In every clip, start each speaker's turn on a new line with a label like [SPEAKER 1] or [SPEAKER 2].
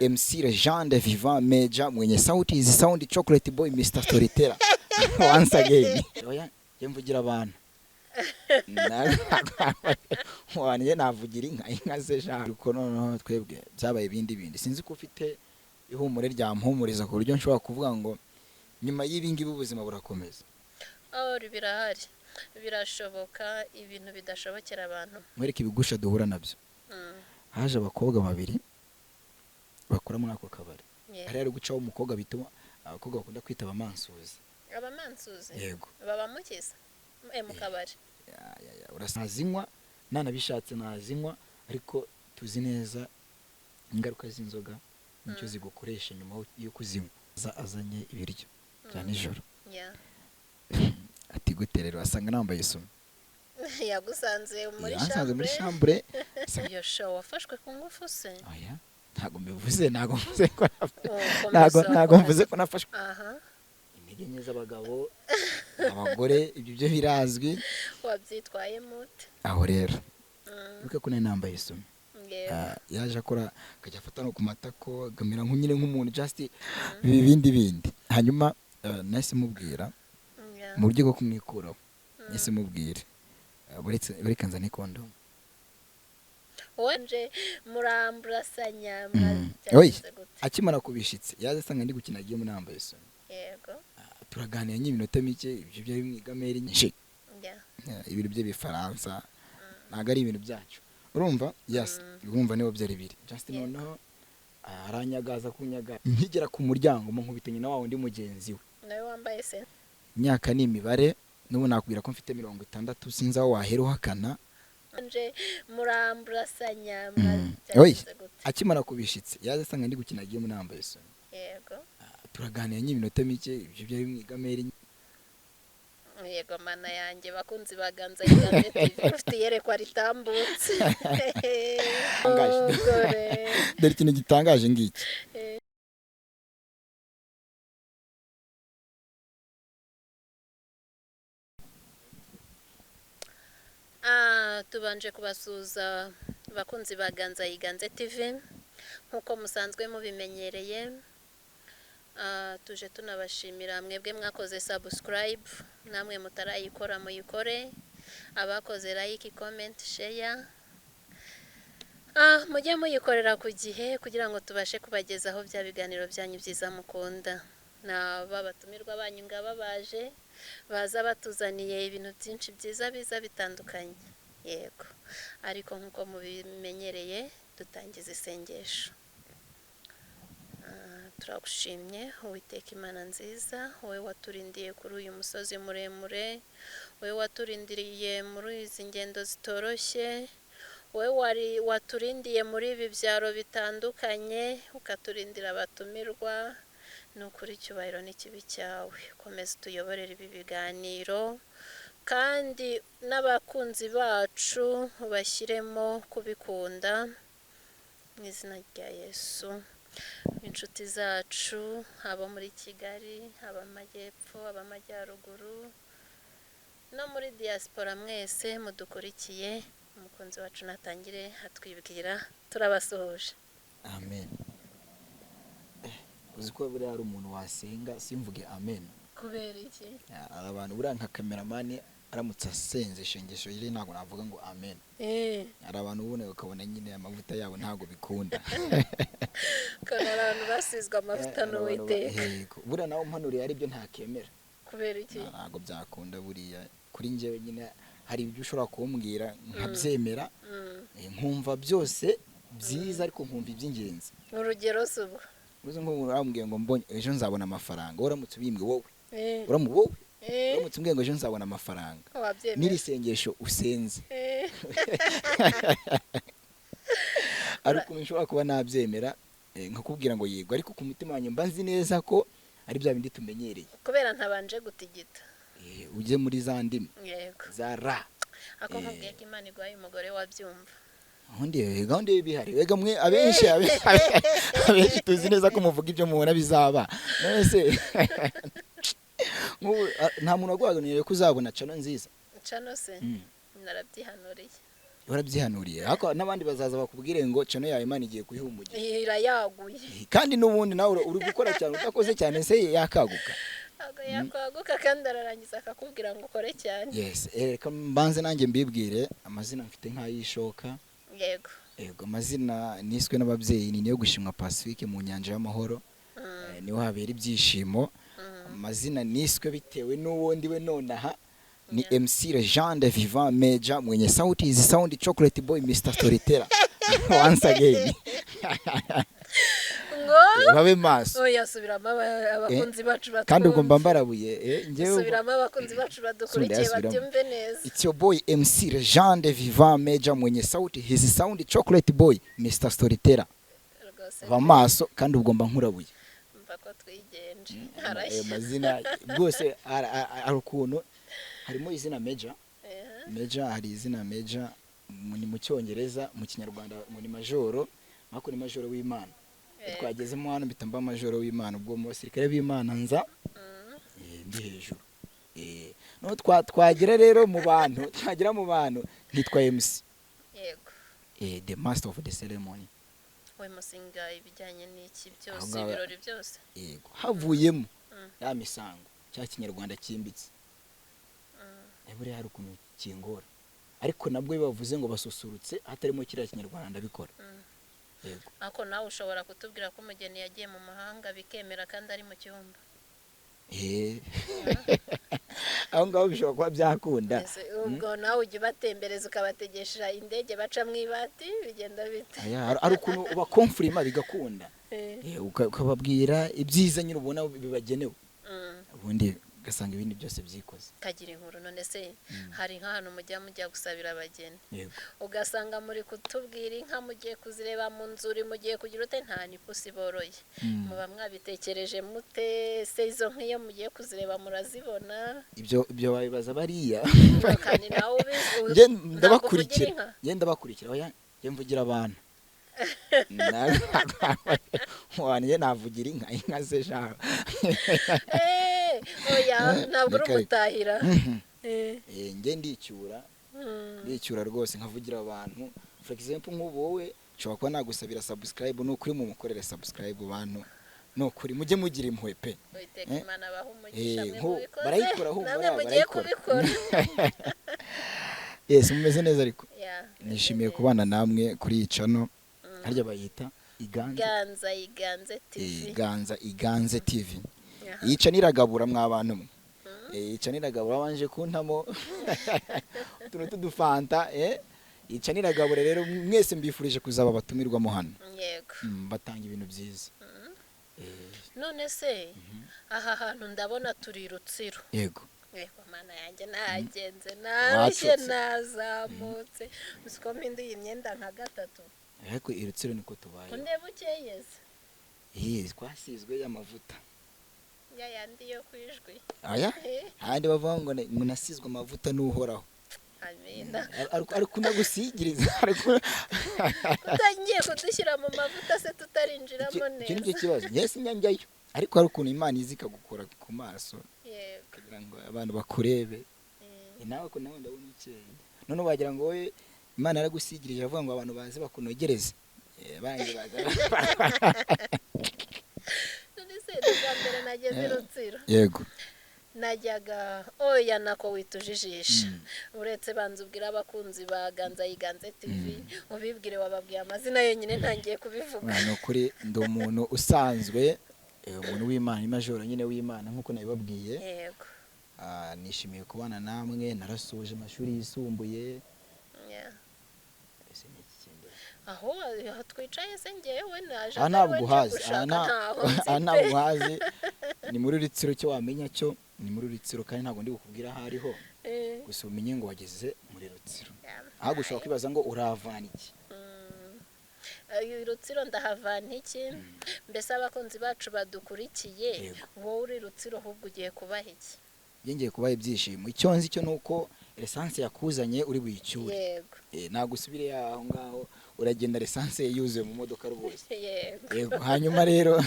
[SPEAKER 1] MC Legend Vivant Major mwenye sauti hizi sound chocolate boy Mr Storyteller once again. Oya mvugira abantu. Waniye navugira inka se sha uko noneho twebwe byabaye ibindi sinzi ko ufite ihumure rya mpumuriza ku buryo nshobora kuvuga ngo nyuma y'ibingibi ubuzima burakomeza.
[SPEAKER 2] Birahari birashoboka ibintu bidashobokera abantu
[SPEAKER 1] Mwereke ibigusha duhura nabyo. Haje abakobwa babiri bakora muri ako kabari. Hari ari gucaho umukobwa bituma abakobwa bakunda kwita abamansuzi.
[SPEAKER 2] Abamansuzi?
[SPEAKER 1] Yego.
[SPEAKER 2] Baba mukiza? Mu kabari.
[SPEAKER 1] Urasazinywa nanabishatse nazinywa ariko tuzi neza ingaruka z'inzoga nicyo zigukoresha nyuma yo kuzinywa. Azanye ibiryo bya nijoro. Ati guterero asanga nambaye isume.
[SPEAKER 2] Yagusanze
[SPEAKER 1] muri chambre.
[SPEAKER 2] Iyo show wafashwe ku ngufu se?
[SPEAKER 1] Oya. Ntago mbivuze ntago mvuze ko nafashwe. Intege nke z'abagabo abagore ibyo byo birazwi.
[SPEAKER 2] Wabyitwaye mute?
[SPEAKER 1] Aho rero uke ko nambaye isume. Yaje akora akajya afata no ku matako gamira nk'unyine nk'umuntu just bindi hanyuma nahise mubwira mu buryo bwo kumwikuraho nahise mubwira buretse nzane kondo
[SPEAKER 2] wanje muramburasanya
[SPEAKER 1] akimara kubishitse yaje asanga ndi gukina giye munambaye isume.
[SPEAKER 2] Yego
[SPEAKER 1] turaganira ny'iminota mike ibyo byo bimwigamera nyinshi ibintu bye bifaransa naga ari ibintu byacu urumva urumva nibo byari biri just noneho aranyagaza kunyaga nkigera ku muryango mu nkubitanye na wawo ndi mugenzi we
[SPEAKER 2] nawe wambaye se
[SPEAKER 1] imyaka ni imibare n'ubu nakubwira ko mfite 60 sinzi aho wahera uhakana
[SPEAKER 2] nje muramburasanya
[SPEAKER 1] akimara kubishitse yaje asanga ndi gukina giye munambaye isume.
[SPEAKER 2] Yego
[SPEAKER 1] turaganira ny'iminota mike ibyo byo bimwigamera.
[SPEAKER 2] Yego mana yanjye bakunzi baganza yiganze ufite yerekwa ritambutse.
[SPEAKER 1] Dore ikintu gitangaje ngiki.
[SPEAKER 2] Tubanje kubasuza bakunzi baganza yiganze TV nkuko musanzwe mubimenyereye. Tuje tunabashimira mwebwe mwakoze subscribe namwe mutarayikora muyikore, abakoze like comment share mujye muyikorera ku gihe kugira ngo tubashe kubagezaho bya biganiro byanyu byiza mukunda. Na babatumirwa banyu ngaba baje baza batuzaniye ibintu byinshi byiza biza bitandukanye. Yego ariko nkuko mubimenyereye dutangiza isengesho. Turagushimye Uwiteka Imana nziza, wowe waturindiye kuri uyu musozi muremure, wowe waturindiriye muri izi ngendo zitoroshye, wowe waturindiye muri ibi byaro bitandukanye, ukaturindira abatumirwa. Nukuri cyubahiro n'ikibi cyawe, komeza tuyoborere ibi biganiro kandi n'abakunzi bacu bashyiremo kubikunda mu izina rya Yesu. Inshuti zacu abo muri Kigali, aba Majyepfo, aba Majyaruguru no muri diaspora mwese mudukurikiye, umukunzi wacu natangire atwibwira turabasuhuje.
[SPEAKER 1] Amen. Uziko buri hari umuntu wasenga simvuge amen.
[SPEAKER 2] Kubera iki?
[SPEAKER 1] Abantu buri nka cameraman aramutse asenze shengesho yiri ntago navuga ngo amen. Ari abantu ubone ukabona nyine amavuta yabo ntago bikunda.
[SPEAKER 2] Kana abantu basizwe amavuta n'Uwiteka.
[SPEAKER 1] Buri nawo mpanuriye ari byo ntakemera.
[SPEAKER 2] Kubera iki?
[SPEAKER 1] Ntago byakunda buriya kuri njyewe nyine hari ibyo ushobora kumbwira nkabyemera nkumva byose byiza ariko nkumva iby'ingenzi.
[SPEAKER 2] Urugero subo
[SPEAKER 1] uzi nko urambwiye ngo mbonye ejo nzabona amafaranga uramutse ubimbwe wowe wowe uramutse umbwiye ngo ejo nzabona amafaranga n'iri sengesho usenze ariko nshobora kuba nabyemera nkakubwira ngo yego ariko ku mutima wanjye mba nzi neza ko ari bya bindi tumenyereye
[SPEAKER 2] kubera ntabanje gutigita
[SPEAKER 1] ujye muri za ndimi za ra
[SPEAKER 2] ako nkubwiye ko Imana igwaye umugore wabyumva
[SPEAKER 1] gahunda bihari wega mwe abenshi tuzi neza ko muvuga ibyo mubona bizaba nese nta muntu wagwaganiriye ko uzabona cano nziza
[SPEAKER 2] cano se narabyihanuriye
[SPEAKER 1] warabyihanuriye ariko n'abandi bazaza bakubwire ngo channel yawe Imana igiye kuyihumugira
[SPEAKER 2] irayaguye
[SPEAKER 1] kandi n'ubundi nawe uri gukora cyane utakoze cyane se yakaguka
[SPEAKER 2] yakwaguka kandi ararangiza akakubwira ngo ukore cyane.
[SPEAKER 1] Yes, reka mbanze nanjye mbibwire amazina mfite nk'ayishoka. Yego amazina niswe n'ababyeyi ni niyo gushimwa Pacifique mu nyanja y'amahoro. Niho habera ibyishimo. Amazina niswe bitewe n'uwo ndiwe nonaha ni MC Jean de Vivant Major mwenye sauti hizi sound chocolate boy Mr Storyteller. Once again. Babe maso.
[SPEAKER 2] Oya subiramo abakunzi bacu batwumva.
[SPEAKER 1] Kandi ubwo mbambarabuye ngewe
[SPEAKER 2] subiramo abakunzi bacu badukurikiye babyumve neza.
[SPEAKER 1] It's your boy MC Jean de Vivant Major mwenye sauti hizi sound chocolate boy Mr Storyteller. Ba maso kandi ubwo mba nkurabuye.
[SPEAKER 2] Ko twigenje harashya
[SPEAKER 1] amazina bwose arukuntu harimo izina Major. Major hari izina Major ni mu cyongereza mu kinyarwanda ngo ni majoro mako ni majoro w'Imana. Twagezemo hano bitamba majoro w'Imana ubwo mu basirikare b'Imana nza ndi hejuru. No twagira rero mu bantu twagira mu bantu nitwa MC.
[SPEAKER 2] Yego.
[SPEAKER 1] The master of the ceremony.
[SPEAKER 2] We musinga ibijyanye n'iki byose ibirori byose.
[SPEAKER 1] Yego havuyemo ya misango cya kinyarwanda kimbitse. Ebure hari ukuntu kingora ariko nabwo bibavuze ngo basusurutse hatarimo kiriya kinyarwanda ndabikora. Yego
[SPEAKER 2] ako nawe ushobora kutubwira ko umugeni yagiye mu mahanga bikemera kandi ari mu cyumba.
[SPEAKER 1] Aho ngaho bishobora kuba byakunda.
[SPEAKER 2] Ubwo nawe ujye batembereza ukabategesha indege baca mu ibati bigenda bite.
[SPEAKER 1] Ari ukuntu uba confirma bigakunda. Ukababwira ibyiza nyine ubona bibagenewe. Ubundi gasanga ibindi byose byikoze.
[SPEAKER 2] Kagira inkuru none se hari nk'ahantu mujya gusabira abageni.
[SPEAKER 1] Yego.
[SPEAKER 2] Ugasanga muri kutubwira inka mugiye kuzireba mu nzuri mugiye kugira ute nta nipusi boroye. Muba mwabitekereje mute se izo nk'iyo mugiye kuzireba murazibona.
[SPEAKER 1] Ibyo babibaza bariya.
[SPEAKER 2] Kandi nawe
[SPEAKER 1] ndabakurikira. Ndabakurikira oya mvugira abantu. Waniye navugira inka se sha.
[SPEAKER 2] Oya ntabwo urumutahira.
[SPEAKER 1] Nge ndicyura rwose nkavugira abantu. For example nk'ubu wowe nshobora kuba nagusabira subscribe no kuri mu mukorere subscribe abantu no kuri mujye mugira impuhwe pe.
[SPEAKER 2] Imana baho umugisha mwe
[SPEAKER 1] barayikora aho barayikora. Yes mumeze neza ariko. Nishimiye kubana namwe kuri iyi channel. Harya bayita Iganze TV. Yica niragabura mwabantu mwe. Yica niragabura banje kuntamo tuntu tudufanta yica niragabura rero mwese mbifurije kuzaba batumirwamo hano.
[SPEAKER 2] Yego.
[SPEAKER 1] Batanga ibintu byiza.
[SPEAKER 2] None se aha hantu ndabona turi Rutsiro.
[SPEAKER 1] Yego.
[SPEAKER 2] Yego mana yanjye nagenze narushye nazamutse. Musiko mpinduye imyenda nka gatatu.
[SPEAKER 1] Ariko Rutsiro niko tubaye.
[SPEAKER 2] Unde bukeyeze.
[SPEAKER 1] Twasizwe y'amavuta.
[SPEAKER 2] Yandi yo kwijwi.
[SPEAKER 1] Aya? Handi bavuga ngo nasizwe amavuta n'uhoraho.
[SPEAKER 2] Amina.
[SPEAKER 1] Ariko nagusigiriza ariko
[SPEAKER 2] utangiye kudushyira mu mavuta se tutarinjiramo neza.
[SPEAKER 1] Kino kibazo. Yes nyanjyayo. Ariko hari ukuntu Imana izika gukora ku maso.
[SPEAKER 2] Yego.
[SPEAKER 1] Kugira ngo abantu bakurebe. Nawe ko nawe ndabona ukeye. None wagira ngo wowe Imana yaragusigirije avuga ngo abantu baze bakunogereze. Bangi baza.
[SPEAKER 2] None se ndambere nageze Rutsiro.
[SPEAKER 1] Yego.
[SPEAKER 2] Najyaga oya nako witujijisha. Uretse banzubwira abakunzi baganza Iganze TV ubibwire wababwiye amazina yenyine ntangiye kubivuga.
[SPEAKER 1] No kuri ndo umuntu usanzwe umuntu w'Imana imajoro nyine w'Imana nkuko nabibabwiye.
[SPEAKER 2] Yego.
[SPEAKER 1] Nishimiye kubana namwe narasoje amashuri yisumbuye.
[SPEAKER 2] Aho twicaye se ngewe naje
[SPEAKER 1] ntabwo hazi ntabwo hazi ni muri Rutsiro cyo wamenya cyo ni muri Rutsiro kandi ntabwo ndi gukubwira aho ariho gusa umenye ngo wageze muri Rutsiro aho gushaka kwibaza ngo uravana iki.
[SPEAKER 2] Rutsiro ndahavana iki mbese abakunzi bacu badukurikiye wowe uri Rutsiro ahubwo ugiye kubaha iki.
[SPEAKER 1] Yengeye kubaha ibyishimo icyo nzi cyo nuko essence yakuzanye uri buyicyure.
[SPEAKER 2] Yego.
[SPEAKER 1] Nagusubire aho ngaho uragenda essence yuzuye mu modoka rwose.
[SPEAKER 2] Yego.
[SPEAKER 1] Hanyuma rero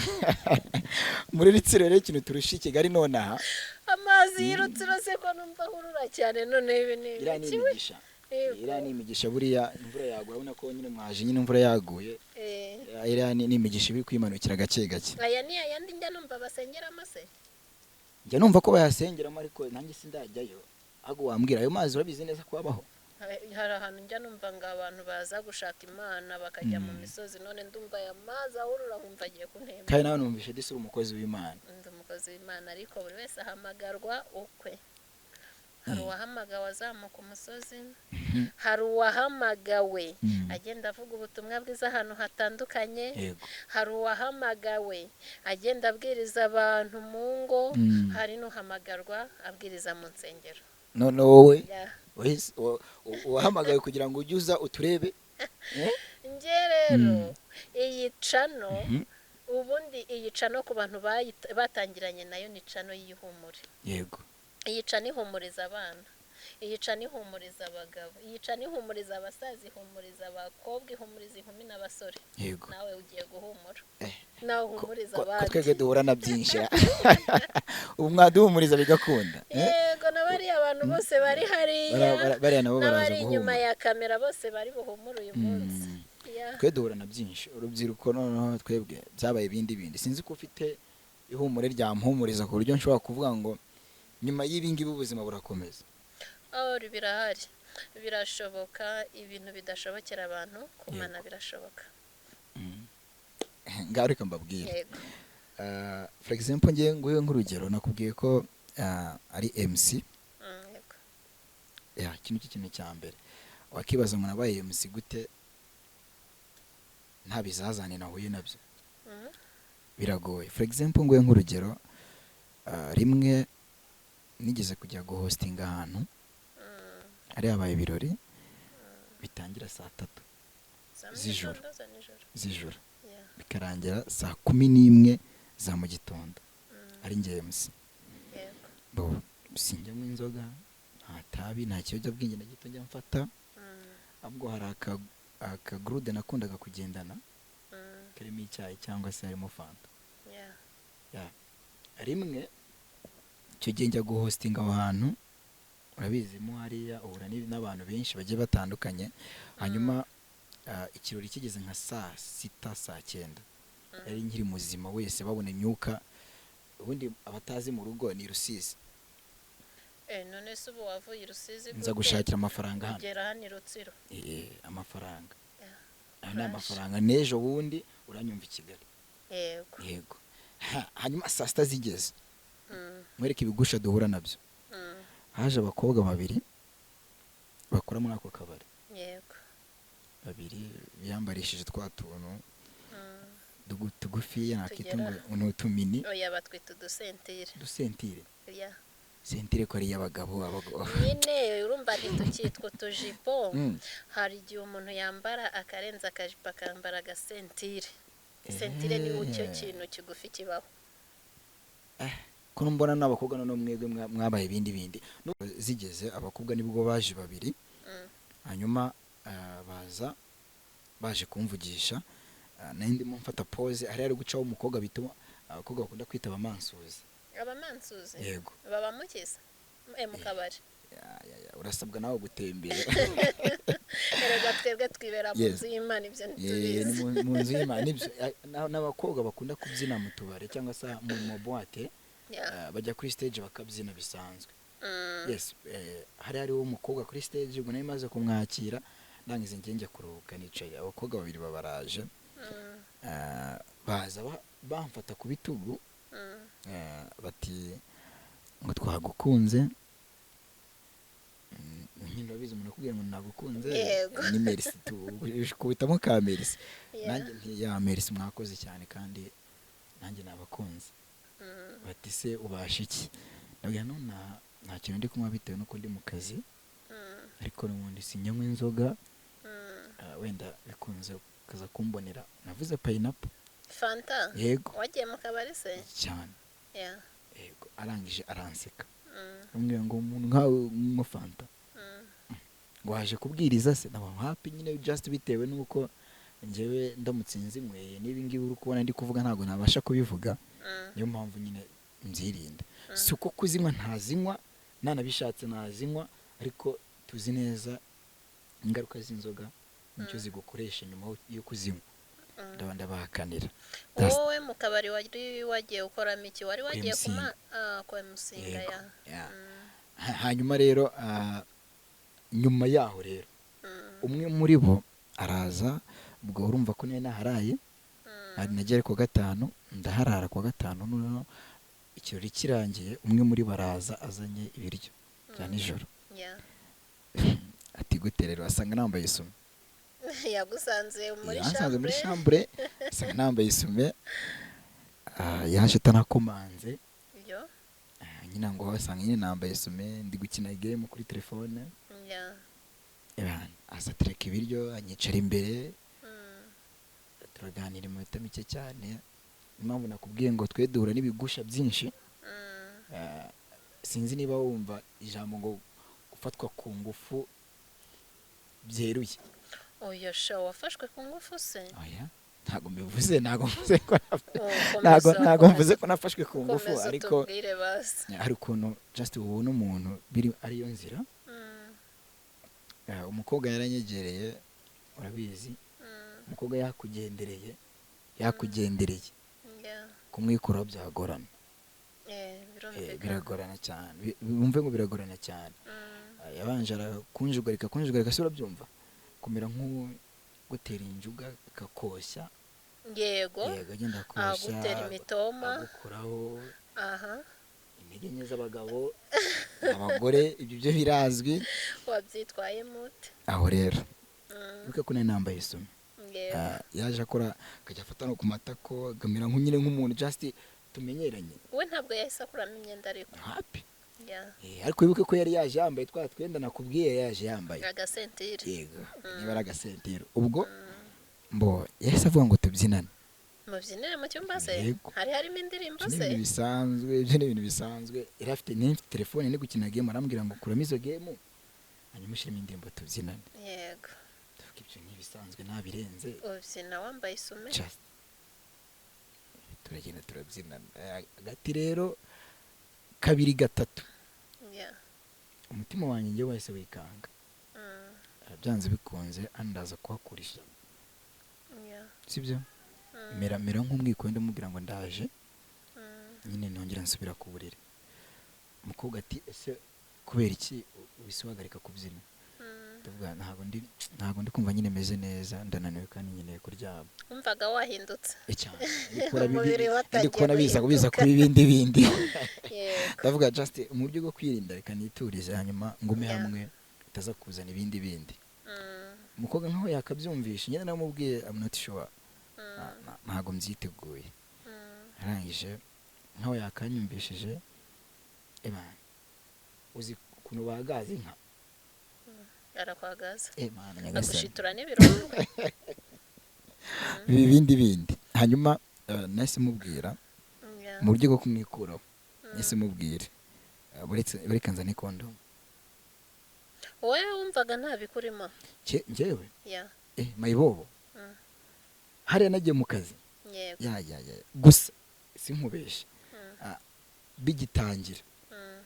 [SPEAKER 1] muri Rutsiro rero ikintu turusha Kigali nonaha
[SPEAKER 2] amazi y'Rutsiro se ko numva hurura cyane none ibi ni
[SPEAKER 1] iranigisha iriya ni imigisha buriya imvura yaguye urabona ko nyine mwaje nyine imvura yaguye iriya ni imigisha iri kwimanukira gake gake.
[SPEAKER 2] aya ni ayandi njya numva basengeramo se.
[SPEAKER 1] njya numva ko bayasengeramo ariko nanjye sindajyayo, ahubwo wambwira ayo mazi urabizi neza ko abaho.
[SPEAKER 2] hari ahantu njya numva ngo abantu baza gushaka imana bakajya mu misozi, none ndumva aya mazi ahurura nkumva agiye kuntembera.
[SPEAKER 1] kandi nawe numvise disi uri umukozi w'Imana.
[SPEAKER 2] ndi umukozi w'Imana ariko buri wese ahamagarwa ukwe. hari uwahamagawe azamuka umusozi, hari uwahamagawe agenda avuga ubutumwa bwiza ahantu hatandukanye, hari uwahamagawe agenda abwiriza abantu mu ngo, hari n'uhamagarwa abwiriza mu nsengero.
[SPEAKER 1] none wowe wahamagawe kugira ngo ujye uza uturebe.
[SPEAKER 2] njye rero iyi cano ubundi iyi cano ku bantu batangiranye nayo ni cano y'ihumure.
[SPEAKER 1] yego,
[SPEAKER 2] iyi cano ihumuriza abana, iyi cano ihumuriza abagabo, iyi cano ihumuriza abasaza, ihumuriza abakobwa, ihumuriza inkumi n'abasore.
[SPEAKER 1] yego,
[SPEAKER 2] nawe ugiye guhumura, nawe uhumuriza
[SPEAKER 1] ko
[SPEAKER 2] abandi.
[SPEAKER 1] twebwe duhura na byinshi ubu mwaduhumuriza bigakunda.
[SPEAKER 2] yego, n'abariya abantu bose bari hariya
[SPEAKER 1] bariya nabo baraza
[SPEAKER 2] n'abari inyuma
[SPEAKER 1] guhumura.
[SPEAKER 2] ya kamera bose bari buhumure uyu munsi.
[SPEAKER 1] twe duhura na byinshi, urubyiruko noneho twebwe byabaye ibindi. sinzi ko ufite ihumure ryamuhumuriza ku buryo nshobora kuvuga ngo nyuma y'ibingibi ubuzima burakomeza.
[SPEAKER 2] birahari, birashoboka. ibintu bidashobokera abantu ku Mana birashoboka.
[SPEAKER 1] ngaho reka mbabwire.
[SPEAKER 2] yego,
[SPEAKER 1] for example ngiye nguye nk'urugero nakubwiye ko ari MC.
[SPEAKER 2] yego,
[SPEAKER 1] ikintu cya mbere wakibaza ngo nabaye MC gute nta bizazane nahuye nabyo. biragoye. for example nguye nk'urugero, rimwe nigeze kujya guhostinga ahantu hari habaye ibirori bitangira saa 3 z'ijoro bikarangira saa 11 za mu gitondo. ari njye MC. sinjyamo inzoga, nta tabi, nta kiyobyabwenge na gito njya mfata. ahubwo hari akagurude nakundaga kugendana karimo icyayi cyangwa se harimo fanta. rimwe icyo gihe njya guhostinga aho hantu, urabizi mo hariya uhura n'abantu benshi bagiye batandukanye. hanyuma ikirori kigeze nka saa 6 saa 9 yari nkiri muzima wese babona imyuka. ubundi abatazi mu rugo ni Rusizi.
[SPEAKER 2] none se ubu wavuye Rusizi
[SPEAKER 1] nza gushakira amafaranga hano.
[SPEAKER 2] ugera hano i Rutsiro.
[SPEAKER 1] amafaranga ni amafaranga n'ejo bundi uranyumva i Kigali. yego. hanyuma saa 6 zigeze mwereke ibigusha duhura nabyo. haje abakobwa babiri bakora muri ako kabari.
[SPEAKER 2] yego,
[SPEAKER 1] babiri biyambarishije twa tuntu tugufiya nakita ngo ni utumini.
[SPEAKER 2] batwita udusentire.
[SPEAKER 1] sentire ko ari iy'abagabo.
[SPEAKER 2] nyine urumva ntitukitwa utujipo. hari igihe umuntu yambara akarenza akajipo akambara agasentire. sentire ni cyo kintu kigufi kibaho.
[SPEAKER 1] ko mbona n'abakobwa none mwebwe mwabaye ibindi. zigeze abakobwa nibwo baje babiri. hanyuma baje kumvugisha. nari ndimo mfata pose, hari ari gucaho umukobwa bituma abakobwa bakunda kwita abamansuzi.
[SPEAKER 2] abamansuzi?
[SPEAKER 1] yego.
[SPEAKER 2] baba mukiza mu kabari.
[SPEAKER 1] urasabwa nawe gutembera.
[SPEAKER 2] erega twebwe twibera mu nzu y'Imana, ibyo ntitubizi.
[SPEAKER 1] mu nzu y'Imana nibyo. n'abakobwa bakunda kubyina mu tubare cyangwa se mu boîte bajya kuri stage bakabyina bisanzwe. yes. hariho umukobwa kuri stage ubwo nari maze kumwakira ndangize njye kuruhuka nicaye. abakobwa babiri babaraje baza bamfata ku bitugu bati ngo twagukunze. nyine urabizi umuntu akubwira ngo nagukunze ni merci kubitamo ka merci. nanjye nti merci mwakoze cyane kandi nanjye nabakunze. bati se ubasha iki? ndabwira no nta kintu ndi kunywa bitewe nuko ndi mu kazi, ariko n'ubundi sinyanywa inzoga. wenda bikunze kaza kumbonera navuze pineapple.
[SPEAKER 2] fanta?
[SPEAKER 1] yego.
[SPEAKER 2] wagiye mu kabari se?
[SPEAKER 1] cyane. yego. arangije aranseka. ambwira ngo umuntu nkawe unywa fanta ngo waje kubwiriza se? naba happy nyine just bitewe nuko njyewe ndamutse nzinyweye n'ibingibi uri kubona ndi kuvuga ntabwo nabasha kubivuga. niyo mpamvu nyine nzirinda. si uko kuzinywa ntazinywa, nanabishatse nazinywa, ariko tuzi neza ingaruka z'inzoga nicyo zigukoresha nyuma yo kuzinywa ndabahakanira.
[SPEAKER 2] wowe mu kabari wari wagiye ukoramo iki? wari wagiye
[SPEAKER 1] Musinga.
[SPEAKER 2] kwa Musinga
[SPEAKER 1] Yego,
[SPEAKER 2] ya
[SPEAKER 1] yeah. Hanyuma rero nyuma yaho rero umwe muri bo araza, ubwo urumva ko nari naharaye, nagera ku gatanu ndaharara ku gatanu, noneho ikirori kirangiye umwe muri baraza azanye ibiryo bya nijoro. Ati gute rero, asanga nambaye isume.
[SPEAKER 2] yagusanze muri
[SPEAKER 1] Yansanze muri
[SPEAKER 2] chambre
[SPEAKER 1] chambre, asanga nambaye isume, yaje atanakomanze nyine ngo asanga nyine nambaye isume ndi gukina game kuri telefone. Asa tereka ibiryo anyicara imbere, turaganira iminota mike cyane. Impamvu nakubwiye ngo twe duhura n'ibigusha byinshi, sinzi niba wumva ijambo ngo gufatwa ku ngufu byeruye.
[SPEAKER 2] oya sha wafashwe ku ngufu se?
[SPEAKER 1] Oya, ntago mbivuze, ntago mvuze ko
[SPEAKER 2] ntago
[SPEAKER 1] mvuze ko nafashwe ku ngufu, ariko
[SPEAKER 2] tubwire basi.
[SPEAKER 1] hari ukuntu just ubona umuntu biri ariyo nzira. Umukobwa yaranyegereye, urabizi, umukobwa yakugendereye kumwikuraho byagorana. Biragorana cyane, bumve ngo biragorana cyane. Yabanje arakunjugarika se, urabyumva, kumera nk'ugutera injuga akakoshya.
[SPEAKER 2] Yego,
[SPEAKER 1] agenda akoshya,
[SPEAKER 2] agutera imitoma,
[SPEAKER 1] agukuraho intege nke z'abagabo abagore, ibyo byo birazwi.
[SPEAKER 2] wabyitwaye mute?
[SPEAKER 1] Aho rero bibuke ko nari nambaye isume. Yaje akora akajya afata no ku matako, agamera nk'unyine nk'umuntu just tumenyeranye.
[SPEAKER 2] we ntabwo yahise akuramo imyenda ariko
[SPEAKER 1] happy.
[SPEAKER 2] Yeah.
[SPEAKER 1] Ariko wibuke ko yari yaje yambaye twa twenda nakubwiye, yaje yambaye
[SPEAKER 2] agasentire.
[SPEAKER 1] yego, niba ari agasentire. Ubwo mbo yahise avuga ngo tubyinane.
[SPEAKER 2] mubyinire mu cyumba se?
[SPEAKER 1] Yego.
[SPEAKER 2] hari harimo indirimbo
[SPEAKER 1] Ibyo
[SPEAKER 2] se?
[SPEAKER 1] ni ibintu bisanzwe. Yari afite telefone ni gukina game, arambwira ngo kuramo izo game hanyuma ushyiremo indirimbo tubyinane.
[SPEAKER 2] Yego,
[SPEAKER 1] tuvuga ibyo ni ibisanzwe ntabirenze.
[SPEAKER 2] ubyina wambaye isume?
[SPEAKER 1] Just turagenda turabyinana. Hagati rero kabiri gatatu umutima wanjye njye wahise wikanga. Byanze bikunze andaza kuhakurisha, sibyo? Mera nk'umwikwenda mubwira ngo ndaje, nyine nongera nsubira ku buriri. Umukobwa ati ese kubera iki ubisuhagarika kubyina? Ndavuga ntago ndi kumva nyine meze neza, ndananiwe kandi nkeneye kuryama.
[SPEAKER 2] umvaga wahindutse
[SPEAKER 1] cyane ndi kubona biza kuba ibindi. Ndavuga just mu buryo bwo kwirinda reka niturize, hanyuma ngume hamwe itaza kuzana ibindi. Umukobwa nkaho yakabyumvisha, nyine namubwiye I'm not sure, ntago mbyiteguye. Arangije nkaho yakanyumvishije, uzi ukuntu bagaze inka,
[SPEAKER 2] arakwagaza
[SPEAKER 1] nyagasani
[SPEAKER 2] agushitura n'ibirungo
[SPEAKER 1] ibindi. Hanyuma nahise mubwira mu buryo bwo kumwikuraho, nahise mubwira bureka nzane kondomu.
[SPEAKER 2] wowe wumvaga nta bikurimo?
[SPEAKER 1] njyewe mayibobo hariya nagiye mu kazi.
[SPEAKER 2] Yego.
[SPEAKER 1] Gusa sinkubeshe, bigitangira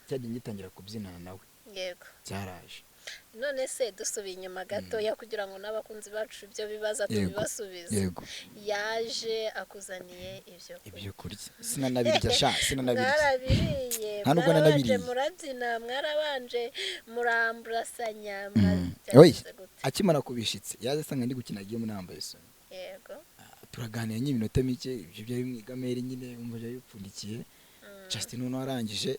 [SPEAKER 1] cyagiye ngitangira kubyinana nawe.
[SPEAKER 2] Yego.
[SPEAKER 1] Byaraje.
[SPEAKER 2] none se dusubiye inyuma gatoya kugira ngo n'abakunzi bacu ibyo bibaza tubibasubize.
[SPEAKER 1] Yego.
[SPEAKER 2] yaje akuzaniye
[SPEAKER 1] ibyo kurya, sinanabirya sha, sinanabirya.
[SPEAKER 2] Mwarabiriye,
[SPEAKER 1] nta nubwo nanabiriye.
[SPEAKER 2] murabyina, mwarabanje muramburasanya,
[SPEAKER 1] akimara kubishitse yaje asanga ndi gukina game nambaye isume.
[SPEAKER 2] Yego.
[SPEAKER 1] Turaganira n'iminota mike, ibyo byari mwigamere nyine umva byari bipfundikiye. Justin noneho arangije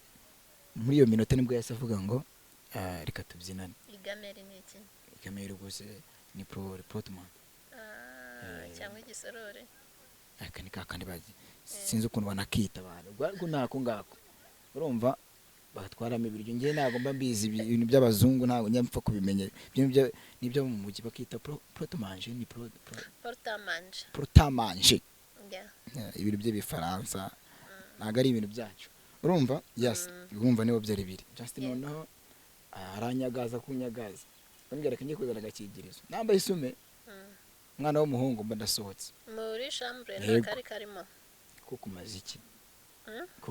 [SPEAKER 1] muri iyo minota nibwo yahise avuga ngo reka tubyinane.
[SPEAKER 2] Igamere ni iki?
[SPEAKER 1] Igamere rwose ni protoman
[SPEAKER 2] cyangwa igisorore.
[SPEAKER 1] Aka ni kakandi bazi, sinzi ukuntu banakita abantu ubwo nako ngako, urumva batwaramo ibiryo. Ngiye ntago mba mbizi ibintu by'abazungu, ntago nyapfa kubimenya. Nibyo mu mujyi bakita protomanje, ni protamanje. Ibintu by'ibifaransa ntago ari ibintu byacu, urumva. Yes, urumva nibo byari biri. Just noneho aranyagaza kunyagaza, bambwira reka ngiye kuzana agakingirizo, nambaye isume. Mwana w'umuhungu mba ndasohotse
[SPEAKER 2] muri chambre ntakari karimo.
[SPEAKER 1] ko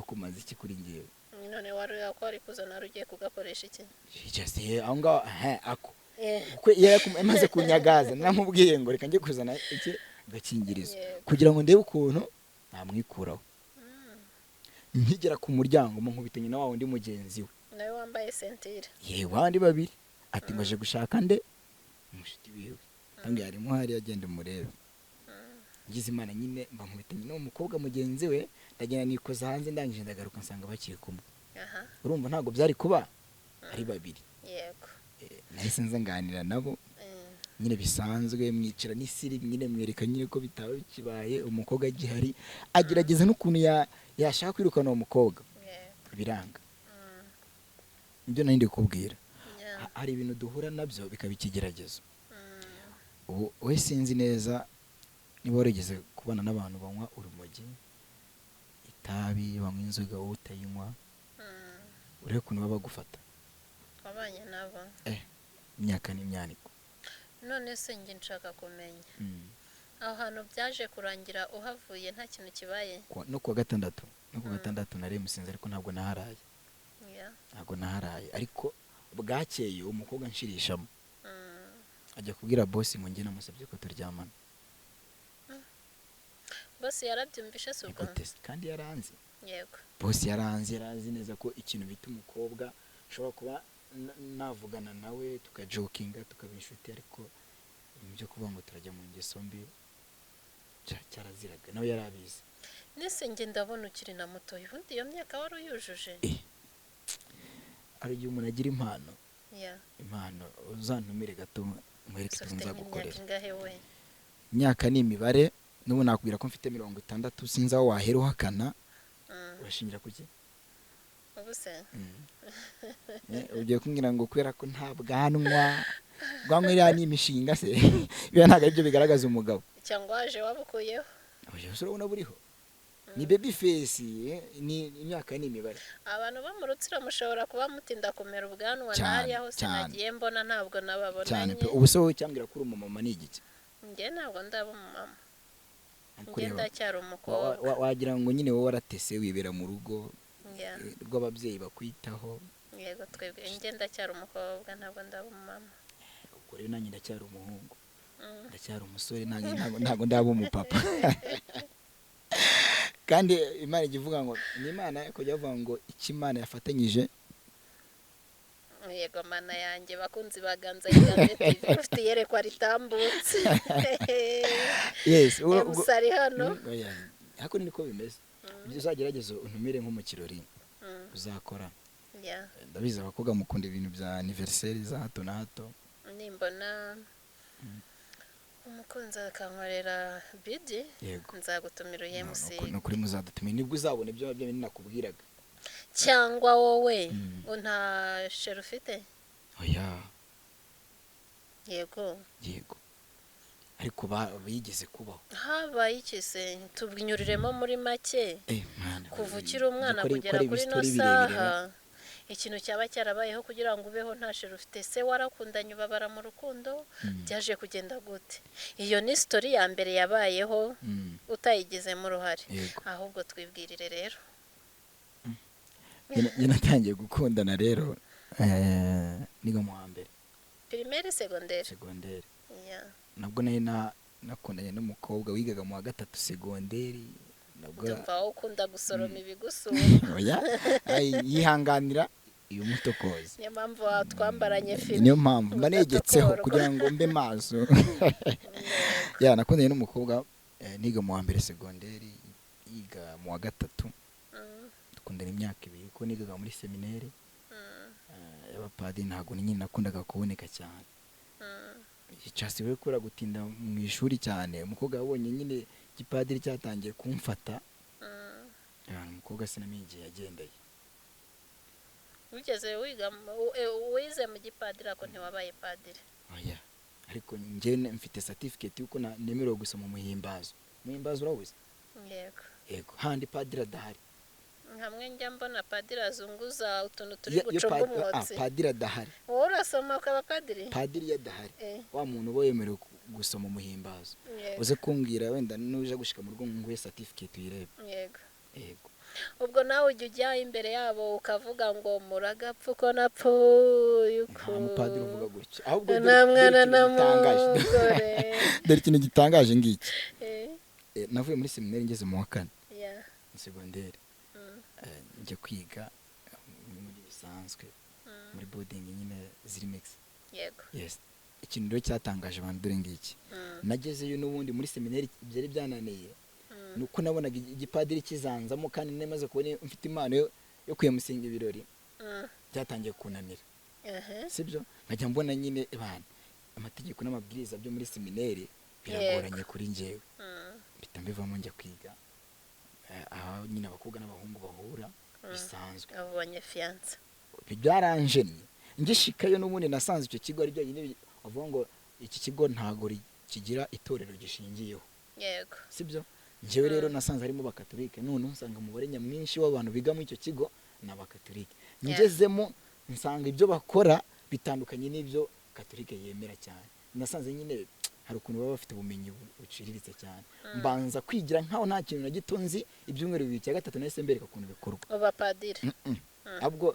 [SPEAKER 1] kumaze iki kuri ngewe?
[SPEAKER 2] none wari kuzana rugiye kugakoresha iki?
[SPEAKER 1] Just aho ngaho ako kuko iyo yamaze kunyagaza naramubwiye ngo reka njye kuzana iki agakingirizo
[SPEAKER 2] Yego.
[SPEAKER 1] kugira ngo ndebe ukuntu namwikuraho. Nkigera ku muryango mu nkubitanye na wa wundi mugenzi we
[SPEAKER 2] nawe wambaye sentire.
[SPEAKER 1] yewe abandi babiri ati maje gushaka nde umushuti wiwe tangi harimo hari agenda umurebe. Ngize Imana nyine mba nkubitanye n'uwo mukobwa mugenzi we ndagenda nikoza hanze ndangije ndagaruka nsanga bakiri kumwe.
[SPEAKER 2] Aha.
[SPEAKER 1] Urumva ntabwo byari kuba ari babiri.
[SPEAKER 2] Yego.
[SPEAKER 1] Nahise nza nganira nabo nyine bisanzwe mwicara n'isiri nyine mwereka nyine ko bitaba bikibaye umukobwa agihari agerageza n'ukuntu yashaka kwirukana uwo mukobwa biranga. Ibyo nari ndi kubwira hari ibintu duhura nabyo bikaba ikigeragezo. Ubu we sinzi neza niba warigeze kubana n'abantu banywa urumogi itabi banywa inzoga wowe utayinywa urebe ukuntu baba bagufata.
[SPEAKER 2] Wabanye nabo.
[SPEAKER 1] Imyaka n'imyaniko.
[SPEAKER 2] None se njye nshaka kumenya aho hantu byaje kurangira uhavuye nta kintu kibaye.
[SPEAKER 1] No kuwa gatandatu nari musinze ariko ntabwo naharaye. Ntabwo naharaye ariko bwakeye umukobwa nshirishamo ajya kubwira boss ngo njye namusabye ko turyamana.
[SPEAKER 2] Boss yarabyumvishe se ubwo
[SPEAKER 1] kandi yaranze.
[SPEAKER 2] Yego.
[SPEAKER 1] Boss yarazi neza ko ikintu bita umukobwa ushobora kuba navugana nawe tukajokinga tukaba inshuti ariko ibyo kuvuga ngo turajya mu ngeso mbi cyaraziraga nawe yarabizi.
[SPEAKER 2] Nese njye ndabona ukiri na muto ubundi iyo myaka wari uyujuje.
[SPEAKER 1] Ari igihe umuntu agira impano. Impano uzantumire gato mwereke tunza gukorera. Imyaka ni imibare n'ubu nakubwira ko mfite 60 sinzi aho wahera uhakana. Urashingira kuki?
[SPEAKER 2] Ubuse.
[SPEAKER 1] Ugiye kumbwira ngo kwera ko nta bwanwa bwanwa ni imishinga se biba ntago aribyo bigaragaza umugabo.
[SPEAKER 2] Cyangwa waje wabukuyeho.
[SPEAKER 1] Oje urabona buriho. Ni baby face ni imyaka ni imibare.
[SPEAKER 2] Abantu bo mu Rutsiro mushobora kuba mutinda kumera ubwanwa nari aho sinagiye mbona ntabwo nababonanye.
[SPEAKER 1] Cyane pe ubuse wowe cyambwira ko uri umumama ni igiki?
[SPEAKER 2] Njye ntabwo ndaba umumama. Njye ndacyari umukobwa.
[SPEAKER 1] Wagira ngo nyine wowe waratese wibera mu rugo rw'ababyeyi bakwitaho.
[SPEAKER 2] Yego twebwe njye ndacyari umukobwa ntabwo ndaba umumama.
[SPEAKER 1] Ubwo rero nanjye ndacyari umuhungu. Ndacyari umusore ntabwo ndaba umupapa. Kandi Imana igivuga ngo ni Imana kujya bavuga ngo ikimana yafatanyije.
[SPEAKER 2] Yego mana yanjye bakunzi baganza y'Iganze ufite yerekwa ritambutse.
[SPEAKER 1] Yes,
[SPEAKER 2] umusari hano.
[SPEAKER 1] Hako niko bimeze. Ibyo uzagerageza untumire nko mu kirori uzakora. Ndabizi abakobwa mukunda ibintu bya anniversaire za hato na hato.
[SPEAKER 2] Nimbona umukunzi akankorera bidi nzagutumira uyemusi.
[SPEAKER 1] No kuri muzadutumira nibwo uzabona ibyo nakubwiraga.
[SPEAKER 2] Cyangwa wowe nta sheri ufite?
[SPEAKER 1] Oya.
[SPEAKER 2] Yego.
[SPEAKER 1] Ariko bigeze kubaho.
[SPEAKER 2] Habaye ikise tubwinyuriremo muri make. Kuva ukiri umwana kugera kuri no saha. Ikintu cyaba cyarabayeho kugira ngo ubeho nta sheri ufite. Se warakundanye ubabara mu rukundo byaje kugenda gute? Iyo ni story ya mbere yabayeho utayigezemo uruhare. Ahubwo twibwirire rero.
[SPEAKER 1] Nyina natangiye gukundana rero niga mu hambere.
[SPEAKER 2] Primaire secondaire.
[SPEAKER 1] Nabwo nakundanye n'umukobwa wigaga mu wa 3 secondaire. Nabwo
[SPEAKER 2] ndumva ukunda gusoroma ibigusura.
[SPEAKER 1] Oya yihanganira iyo mutokoze.
[SPEAKER 2] Niyo mpamvu twambaranye film.
[SPEAKER 1] Niyo mpamvu mbanegetseho kugira ngo mbe maso. Nakundanye n'umukobwa niga mu wa mbere secondaire yiga mu wa 3. Dukundana imyaka 2 ko nigaga muri seminaire. Y'abapadiri ntago nyine nakundaga kuboneka cyane. Icyasiwe kura gutinda mu ishuri cyane. Umukobwa yabonye nyine gipadiri cyatangiye kumfata. Umukobwa sinamenye yagendeye.
[SPEAKER 2] Ugeze wiga wize mu gipadiri ako ntiwabaye padiri.
[SPEAKER 1] Oya. Ariko njye mfite certificate yuko nemerewe gusoma muhimbazo. Muhimbazo urawuzi? Yego. Handi padiri adahari.
[SPEAKER 2] Hamwe njya mbona padiri azunguza utuntu turi gucunga umwotsi.
[SPEAKER 1] Padiri adahari.
[SPEAKER 2] Wowe urasoma ukaba padiri?
[SPEAKER 1] Padiri yadahari. Wa muntu bo yemerewe gusoma muhimbazo. Uze kumbwira wenda nuje gushika mu rugo nguye certificate uyirebe.
[SPEAKER 2] Yego. ubwo nawe ujya ujya imbere yabo ukavuga ngo muragapfa uko napfuye uko
[SPEAKER 1] nta mupadiri uvuga gutya ahubwo
[SPEAKER 2] nta mwana na
[SPEAKER 1] gitangaje
[SPEAKER 2] mugore
[SPEAKER 1] dore ikintu gitangaje ngiki
[SPEAKER 2] Eh,
[SPEAKER 1] navuye muri seminari ngeze mu wa kane
[SPEAKER 2] yeah.
[SPEAKER 1] segonderi njya kwiga muri bisanzwe muri boarding nyine ziri mix
[SPEAKER 2] yego
[SPEAKER 1] yes ikintu rero cyatangaje abantu dore ngiki nagezeyo n'ubundi muri seminari byari byananiye nuko nabonaga igipadiri kizanzamo kandi nemaze kubona mfite impano yo kuyamusinga ibirori byatangiye kunanira sibyo nkajya mbona nyine abantu amategeko n'amabwiriza byo muri seminari biragoranye kuri njyewe mpita mbivamo njya kwiga aho nyine abakobwa n'abahungu bahura bisanzwe
[SPEAKER 2] abo banyafiyanse
[SPEAKER 1] byaranjennye ngishikayo n'ubundi nasanze icyo kigo ari byo nyine bavuga ngo iki kigo ntago kigira itorero gishingiyeho
[SPEAKER 2] yego
[SPEAKER 1] sibyo njyewe rero nasanze harimo bakatolike none nsanga umubare nyamwinshi w'abantu biga muri icyo kigo ni abakatolike ngezemo nsanga ibyo bakora bitandukanye n'ibyo katolike yemera cyane nasanze nyine hari ukuntu baba bafite ubumenyi buciriritse cyane mbanza kwigira nkaho nta kintu na gito nzi ibyumweru bibiri cya gatatu nahise mbereka ukuntu bikorwa
[SPEAKER 2] abapadiri
[SPEAKER 1] ahubwo